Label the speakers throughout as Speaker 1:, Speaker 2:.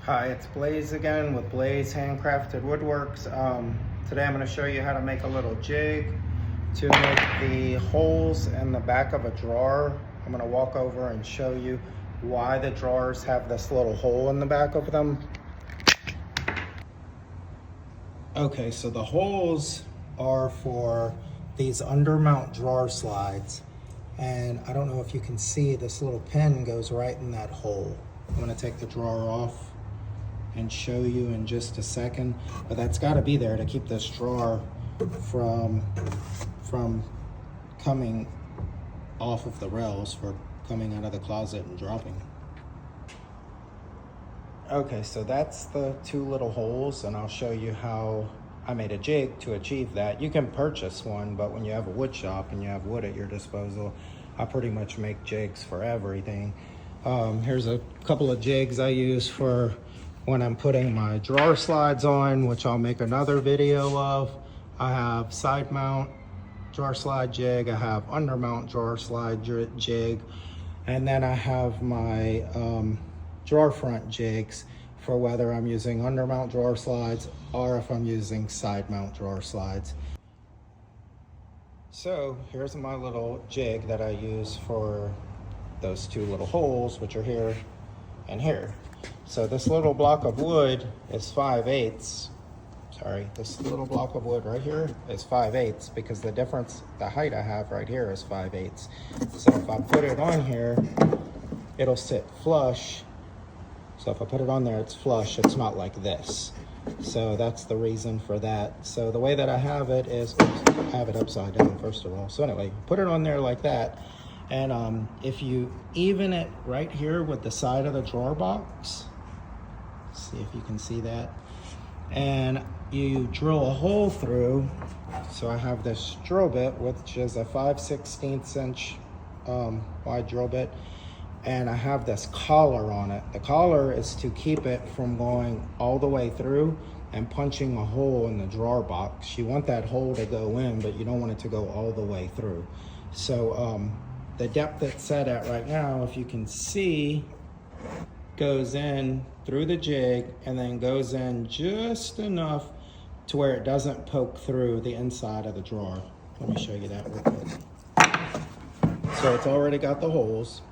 Speaker 1: Hi, it's Blaze again with Blaze Handcrafted Woodworks. Today I'm going to show you how to make a little jig to make the holes in the back of a drawer. I'm going to walk over and show you why the drawers have this little hole in the back of them. Okay, so the holes are for these undermount drawer slides. And I don't know if you can see, this little pin goes right in that hole. I'm going to take the drawer off and show you in just a second, but that's got to be there to keep this drawer from coming off of the rails, for coming out of the closet and dropping. Okay, so that's the two little holes, and I'll show you how I made a jig to achieve that. You can purchase one, but when you have a wood shop and you have wood at your disposal, I pretty much make jigs for everything. Here's a couple of jigs I use for when I'm putting my drawer slides on, which I'll make another video of. I have side mount drawer slide jig, I have undermount drawer slide jig, and then I have my drawer front jigs for whether I'm using undermount drawer slides or if I'm using side mount drawer slides. So here's my little jig that I use for those two little holes, which are here and here. So this little block of wood is 5/8. Sorry, this little block of wood right here is 5/8 because the difference, the height I have right here is 5/8. So if I put it on here, it'll sit flush. So if I put it on there, it's flush. It's not like this. So that's the reason for that. So the way that I have it is, I have it upside down first of all. So anyway, put it on there like that. And if you even it right here with the side of the drawer box, see if you can see that, and you drill a hole through. So I have this drill bit, which is a 5/16 inch wide drill bit, and I have this collar on it. The collar is to keep it from going all the way through and punching a hole in the drawer box. You want that hole to go in, but you don't want it to go all the way through. So the depth it's set at right now, if you can see, goes in through the jig and then goes in just enough to where it doesn't poke through the inside of the drawer. Let me show you that real quick. So it's already got the holes.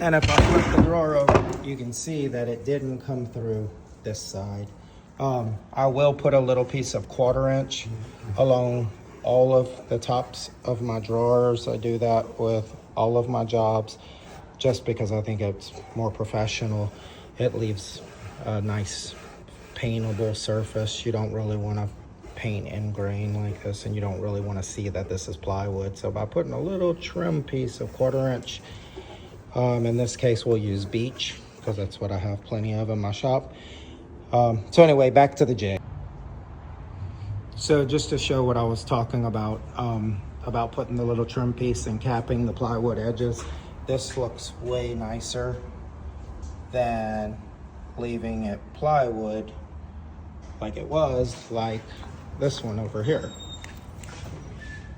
Speaker 1: And if I flip the drawer over, you can see that it didn't come through this side. I will put a little piece of 1/4 inch along all of the tops of my drawers. I do that with all of my jobs just because I think it's more professional. It leaves a nice paintable surface. You don't really want to paint in grain like this, and you don't really want to see that this is plywood. So by putting a little trim piece of 1/4 inch, in this case we'll use beech because that's what I have plenty of in my shop. So anyway, back to the jig. So just to show what I was talking about putting the little trim piece and capping the plywood edges, this looks way nicer than leaving it plywood like it was, like this one over here.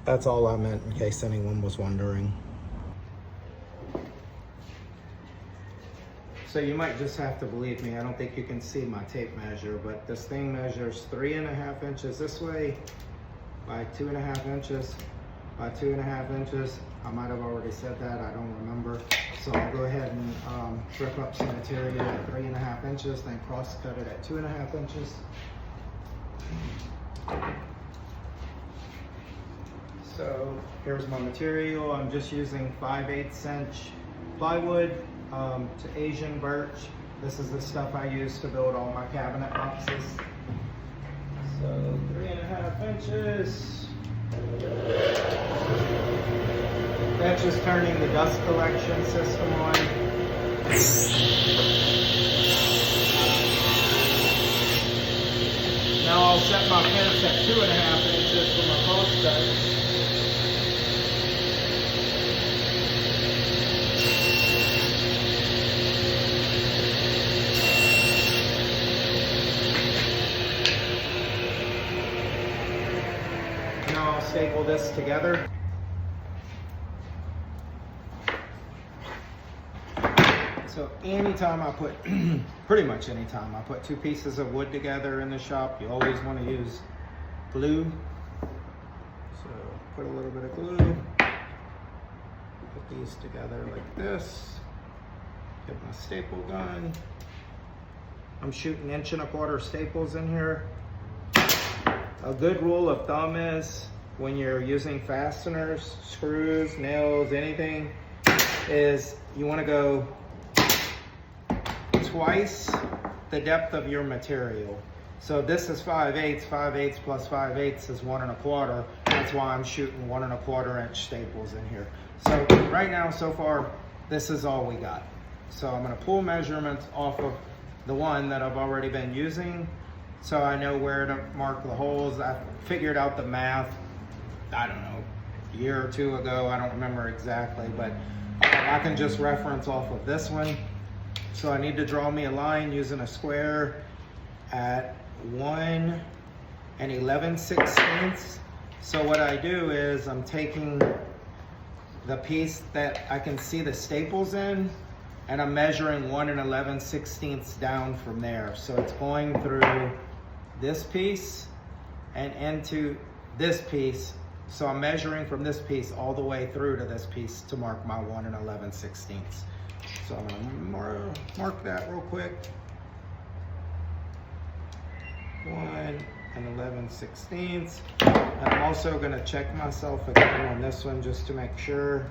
Speaker 1: That's all I meant, in case anyone was wondering. So you might just have to believe me. I don't think you can see my tape measure, but this thing measures 3.5 inches this way by 2.5 inches by 2.5 inches. I might have already said that, I don't remember. So I'll go ahead and rip up some material at 3.5 inches, then cross cut it at 2.5 inches. So here's my material. I'm just using 5/8 inch plywood to Asian birch. This is the stuff I use to build all my cabinet boxes. So 3.5 inches. That's just turning the dust collection system on. Now I'll set my fence at 2.5 inches for my cross cut. Now I'll staple this together. So So anytime I put, pretty much anytime I put two pieces of wood together in the shop, you always want to use glue. So put a little bit of glue, put these together like this, get my staple gun. I'm shooting 1¼ inch staples in here. A good rule of thumb is when you're using fasteners, screws, nails, anything, is you want to go twice the depth of your material. So this is 5/8, 5/8 plus 5/8 is 1¼ inch. That's why I'm shooting 1¼ inch staples in here. So right now, so far, this is all we got. So I'm gonna pull measurements off of the one that I've already been using, so I know where to mark the holes. I figured out the math, I don't know, a year or two ago, I don't remember exactly, but I can just reference off of this one. So I need to draw me a line using a square at 1 11/16. So what I do is I'm taking the piece that I can see the staples in, and I'm measuring 1 11/16 down from there. So it's going through this piece and into this piece. So I'm measuring from this piece all the way through to this piece to mark my 1 11/16. So I'm gonna mark that real quick. 1 11/16. And I'm also gonna check myself again on this one just to make sure.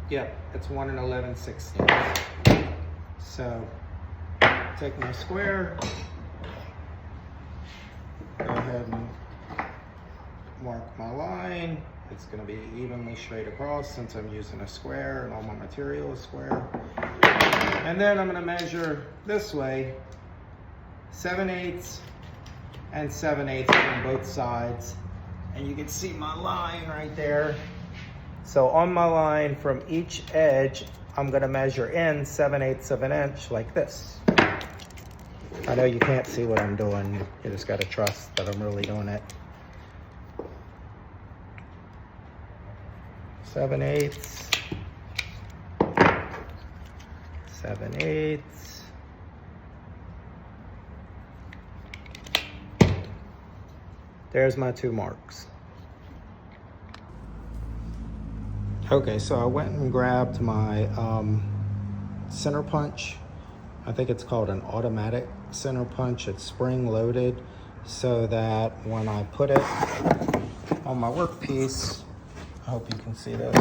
Speaker 1: Yep, it's 1 11/16. So take my square, go ahead and mark my line. It's going to be evenly straight across since I'm using a square and all my material is square. And then I'm going to measure this way, 7/8 and 7/8 on both sides. And you can see my line right there. So on my line from each edge, I'm going to measure in 7/8 of an inch like this. I know you can't see what I'm doing. You just got to trust that I'm really doing it. 7/8, 7/8. There's my two marks. Okay, so I went and grabbed my center punch. I think it's called an automatic center punch. It's spring loaded so that when I put it on my workpiece, I hope you can see this,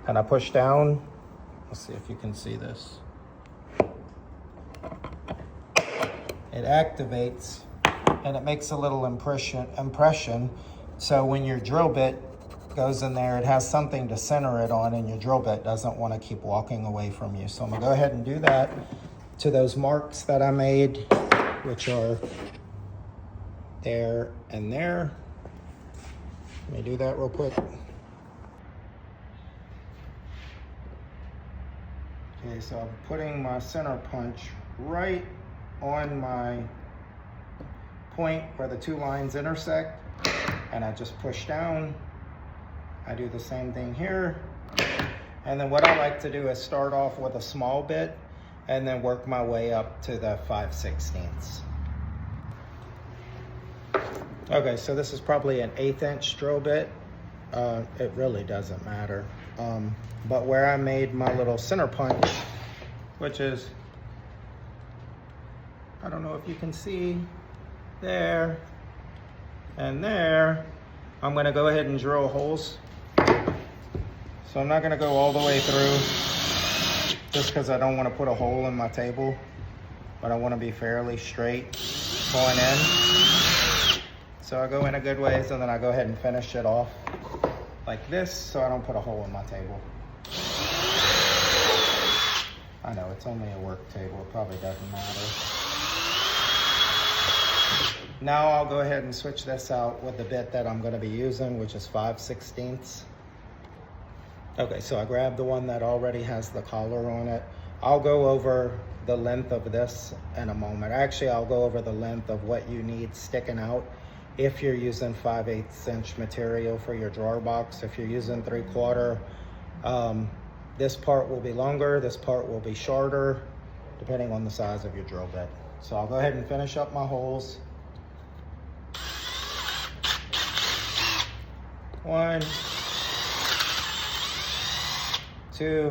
Speaker 1: and I push down, let's see if you can see this. It activates and it makes a little impression. So when your drill bit goes in there, it has something to center it on, and your drill bit doesn't want to keep walking away from you. So I'm gonna go ahead and do that to those marks that I made, which are there and there. Let me do that real quick. Okay, so I'm putting my center punch right on my point where the two lines intersect, and I just push down. I do the same thing here. And then what I like to do is start off with a small bit and then work my way up to the 5/16. Okay, so this is probably an 1/8 inch drill bit. It really doesn't matter. But where I made my little center punch, which is, I don't know if you can see, there and there, I'm gonna go ahead and drill holes. So I'm not gonna go all the way through just because I don't want to put a hole in my table, but I want to be fairly straight going in. So I go in a good ways and then I go ahead and finish it off like this so I don't put a hole in my table. I know it's only a work table, it probably doesn't matter. Now I'll go ahead and switch this out with the bit that I'm going to be using, which is 5/16. Okay, so I grabbed the one that already has the collar on it. I'll go over the length of this in a moment. Actually, I'll go over the length of what you need sticking out if you're using 5/8 inch material for your drawer box. If you're using 3/4, this part will be longer, this part will be shorter, depending on the size of your drill bit. So I'll go ahead and finish up my holes. 1, 2,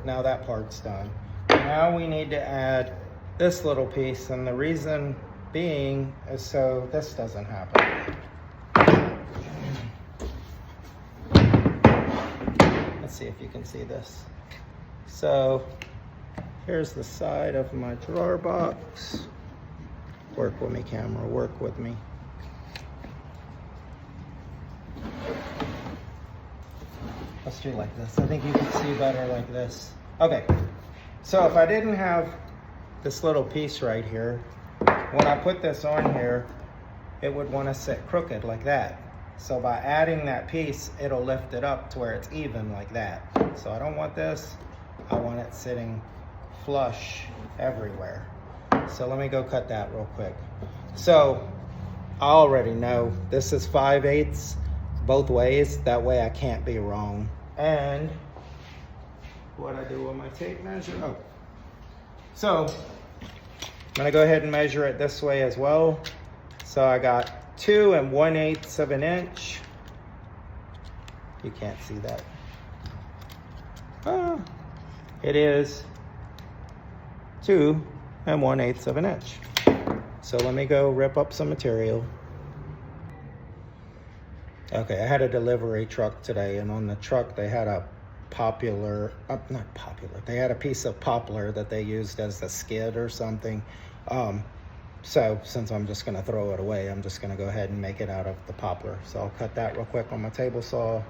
Speaker 1: now that part's done. Now we need to add this little piece, and the reason being is so this doesn't happen. Let's see if you can see this. So here's the side of my drawer box. Work with me, camera, work with me. Let's do like this. I think you can see better like this. Okay, so if I didn't have this little piece right here, when I put this on here, it would want to sit crooked like that. So by adding that piece, it'll lift it up to where it's even like that. So I don't want this. I want it sitting flush everywhere. So let me go cut that real quick. So I already know this is 5/8 both ways. That way I can't be wrong. And what I do with my tape measure, oh. So I'm gonna go ahead and measure it this way as well. So I got 2 1/8 of an inch. You can't see that. It is 2 1/8 of an inch. So let me go rip up some material. Okay, I had a delivery truck today, and on the truck they had a they had a piece of poplar that they used as a skid or something. So since I'm just gonna throw it away, I'm just gonna go ahead and make it out of the poplar. So I'll cut that real quick on my table saw.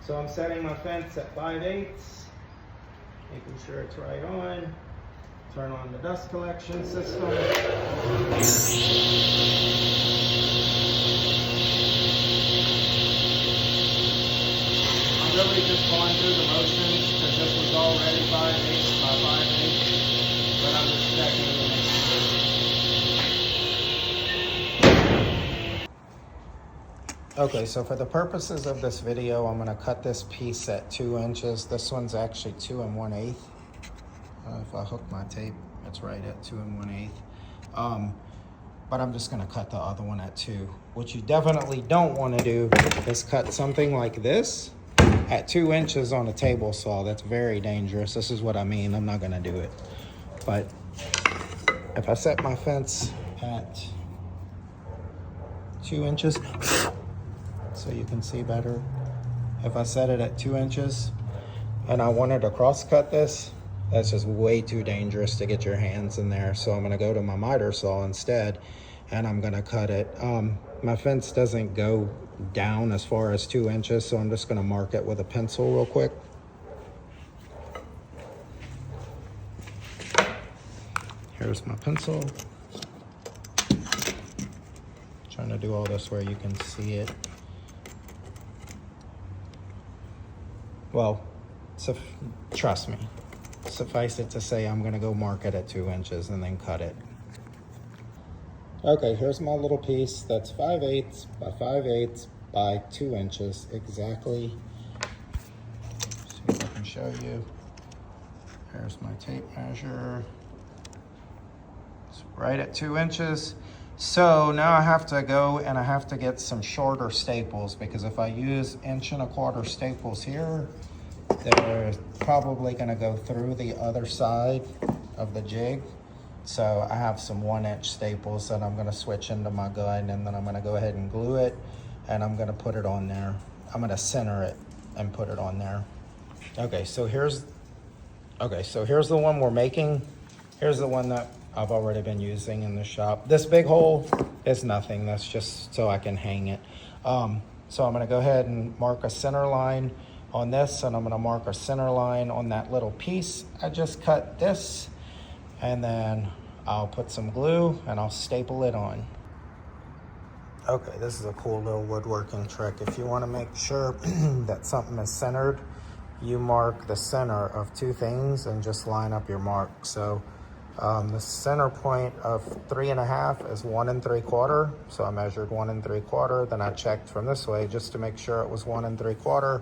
Speaker 1: So I'm setting my fence at 5/8, making sure it's right on. Turn on the dust collection system. I'm really just going through the motions because this was already 5/8 by 5/8, but I'm just checking to make sure. Okay, so for the purposes of this video, I'm gonna cut this piece at 2 inches. This one's actually 2 1/8. If I hook my tape, it's right at 2 1/8. But I'm just gonna cut the other one at 2. What you definitely don't wanna do is cut something like this at 2 inches on a table saw. That's very dangerous. This is what I mean. I'm not gonna do it. But if I set my fence at 2 inches, so you can see better, if I set it at 2 inches and I wanted to cross cut this, that's just way too dangerous to get your hands in there. So I'm gonna go to my miter saw instead, and I'm gonna cut it. My fence doesn't go down as far as 2 inches, so I'm just gonna mark it with a pencil real quick. Here's my pencil. Trying to do all this where you can see it. Well, trust me. Suffice it to say, I'm gonna go mark it at 2 inches and then cut it. Okay, here's my little piece that's 5/8 by 5/8 by 2 inches exactly. See if I can show you. Here's my tape measure. It's right at 2 inches. So now I have to go and I have to get some shorter staples, because if I use 1 1/4 staples here, they're probably gonna go through the other side of the jig. So I have some 1 inch staples that I'm gonna switch into my gun, and then I'm gonna go ahead and glue it, and I'm gonna put it on there. I'm gonna center it and put it on there. Okay, so here's the one we're making. Here's the one that I've already been using in the shop. This big hole is nothing, that's just so I can hang it. So I'm gonna go ahead and mark a center line on this, and I'm gonna mark a center line on that little piece I just cut this, and then I'll put some glue and I'll staple it on. Okay, this is a cool little woodworking trick. If you wanna make sure that something is centered, you mark the center of 2 things and just line up your mark. So The center point of 3.5 is 1 3/4. So I measured 1 3/4. Then I checked from this way just to make sure it was 1 3/4.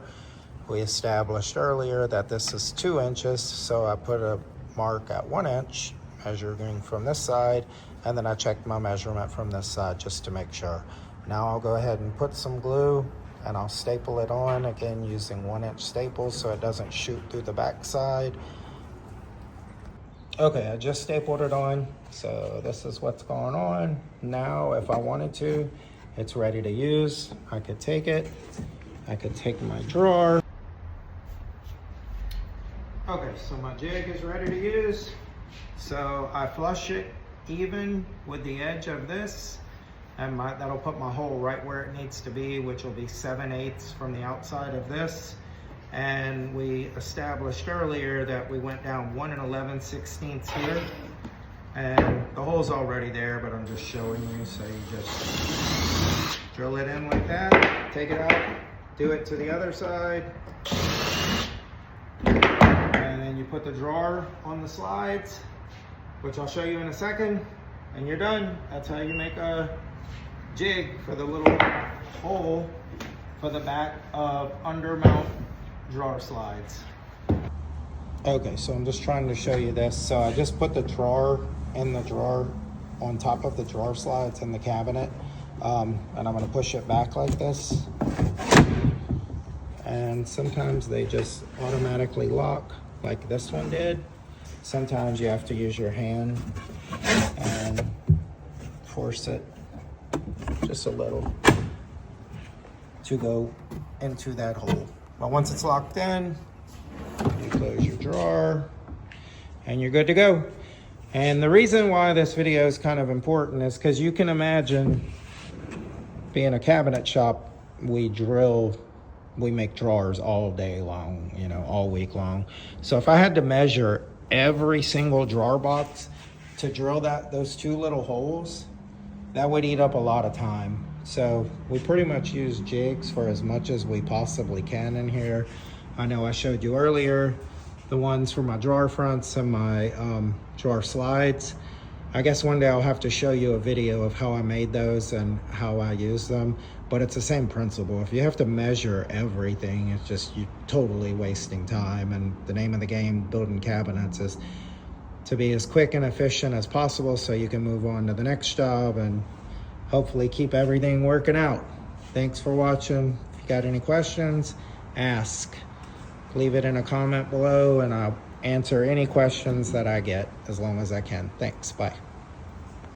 Speaker 1: We established earlier that this is 2 inches. So I put a mark at 1 inch, measuring from this side. And then I checked my measurement from this side just to make sure. Now I'll go ahead and put some glue and I'll staple it on again using 1 inch staples so it doesn't shoot through the back side. Okay, I just stapled it on, so this is what's going on. Now, if I wanted to, it's ready to use. I could take it, I could take my drawer. Okay, so my jig is ready to use. So I flush it even with the edge of this, and that'll put my hole right where it needs to be, which will be 7/8 from the outside of this. And we established earlier that we went down 1 11/16 here, and the hole's already there, but I'm just showing you. So you just drill it in like that, take it out, do it to the other side, and then you put the drawer on the slides, which I'll show you in a second, and you're done. That's how you make a jig for the little hole for the back of undermount drawer slides. Okay, so I'm just trying to show you this. So I just put the drawer in the drawer on top of the drawer slides in the cabinet, and I'm going to push it back like this, and sometimes they just automatically lock like this one did. Sometimes you have to use your hand and force it just a little to go into that hole. But once it's locked in, you close your drawer and you're good to go. And the reason why this video is kind of important is because you can imagine being a cabinet shop, we make drawers all day long, you know, all week long. So if I had to measure every single drawer box to drill those 2 little holes, that would eat up a lot of time. So we pretty much use jigs for as much as we possibly can in here. I know I showed you earlier the ones for my drawer fronts and my drawer slides. I guess one day I'll have to show you a video of how I made those and how I use them, but it's the same principle. If you have to measure everything, it's just you're totally wasting time. And the name of the game building cabinets is to be as quick and efficient as possible so you can move on to the next job and hopefully keep everything working out. Thanks for watching. If you got any questions, ask. Leave it in a comment below and I'll answer any questions that I get as long as I can. Thanks, bye.